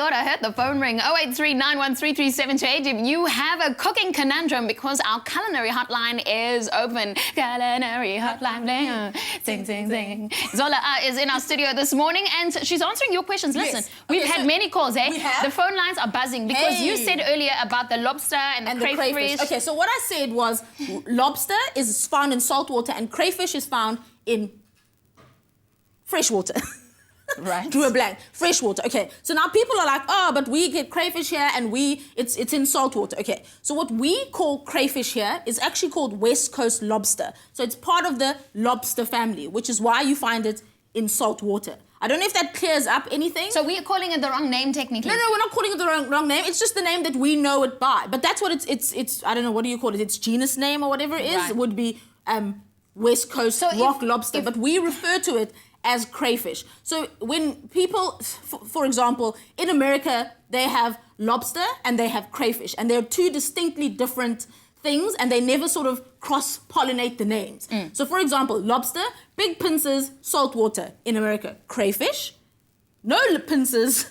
God, I heard the phone ring. 083-913-3728. If you have a cooking conundrum, because our culinary hotline is open. Culinary hotline, bling. Sing, sing, sing. Zola is in our studio this morning, and she's answering your questions. Listen, we've had many calls, eh? We have? The phone lines are buzzing because you said earlier about the lobster and the crayfish. Okay, so what I said was lobster is found in salt water and crayfish is found in fresh water. Right. Drew a blank. Fresh water. Okay. So now people are like, oh, but we get crayfish here and it's in salt water. Okay. So what we call crayfish here is actually called West Coast lobster. So it's part of the lobster family, which is why you find it in salt water. I don't know if that clears up anything. So we are calling it the wrong name technically. No, we're not calling it the wrong name. It's just the name that we know it by. But that's what it's I don't know, what do you call it? Its genus name or whatever it is. Right. It would be West Coast rock lobster. But we refer to it as crayfish. So when people, for example, in America, they have lobster and they have crayfish, and they're two distinctly different things, and they never sort of cross-pollinate the names. So for example, lobster, big pincers, salt water. In America, crayfish, no pincers,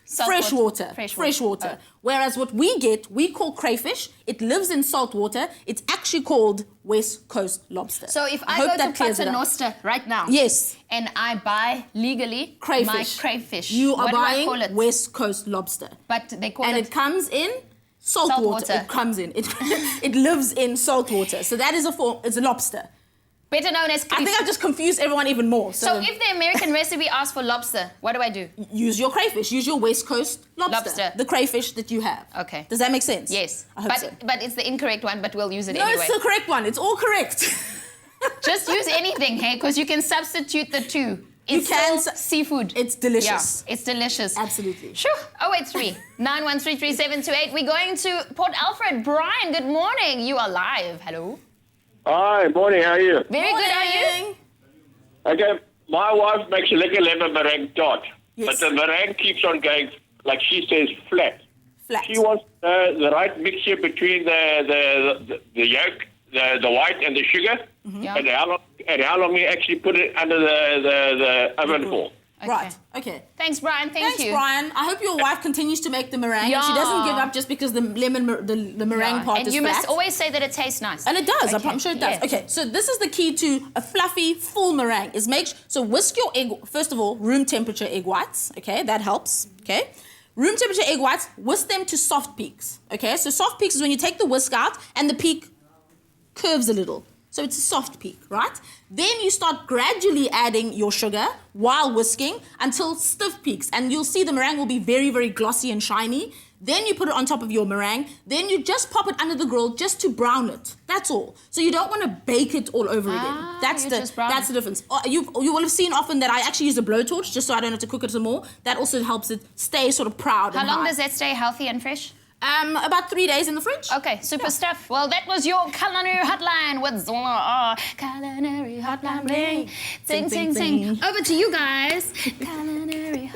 fresh water. Oh. Whereas what we call crayfish, it lives in salt water. It's actually called West Coast lobster. So if I go to Paternoster right now, yes, and I buy legally my crayfish, you are what buying do I call it? West Coast lobster. But they call and it comes in salt water. It comes in. It lives in salt water. So that is it's a lobster. Better known as crayfish. I think I've just confused everyone even more. So if the American recipe asks for lobster, what do I do? Use your crayfish. Use your West Coast lobster. The crayfish that you have. Okay. Does that make sense? Yes. I hope so. But it's the incorrect one, but we'll use it anyway. No, it's the correct one. It's all correct. Just use anything, hey, because you can substitute the two. It's seafood. It's delicious. Yeah, it's delicious. Absolutely. Sure. 083-913-3728. We're going to Port Alfred. Brian, good morning. You are live. Hello. Hi, morning, how are you? Very good, how are you? Okay, my wife makes a lekker lemon meringue tart, yes. But the meringue keeps on going, like she says, flat. Flat. She wants the right mixture between the yolk, the white and the sugar, and how long you actually put it under the oven for. Okay. Right, okay. Thanks, Brian. Thanks, Thanks, Brian. I hope your wife continues to make the meringue and she doesn't give up just because the meringue part is flat. And you must always say that it tastes nice. And it does. I'm sure it does. Yes. Okay, so this is the key to a fluffy, full meringue. So whisk your egg, first of all, room temperature egg whites. Okay, that helps. Okay. Room temperature egg whites, whisk them to soft peaks. Okay, so soft peaks is when you take the whisk out and the peak curves a little. So it's a soft peak, right? Then you start gradually adding your sugar while whisking until stiff peaks. And you'll see the meringue will be very, very glossy and shiny. Then you put it on top of your meringue. Then you just pop it under the grill just to brown it. That's all. So you don't want to bake it all over again. That's the difference. You will have seen often that I actually use a blowtorch just so I don't have to cook it some more. That also helps it stay sort of proud. How long does that stay healthy and fresh? About 3 days in the fridge. Okay, super stuff. Well, that was your culinary hotline with Zola. Culinary hotline, bling. Sing, sing, sing. Over to you guys. Culinary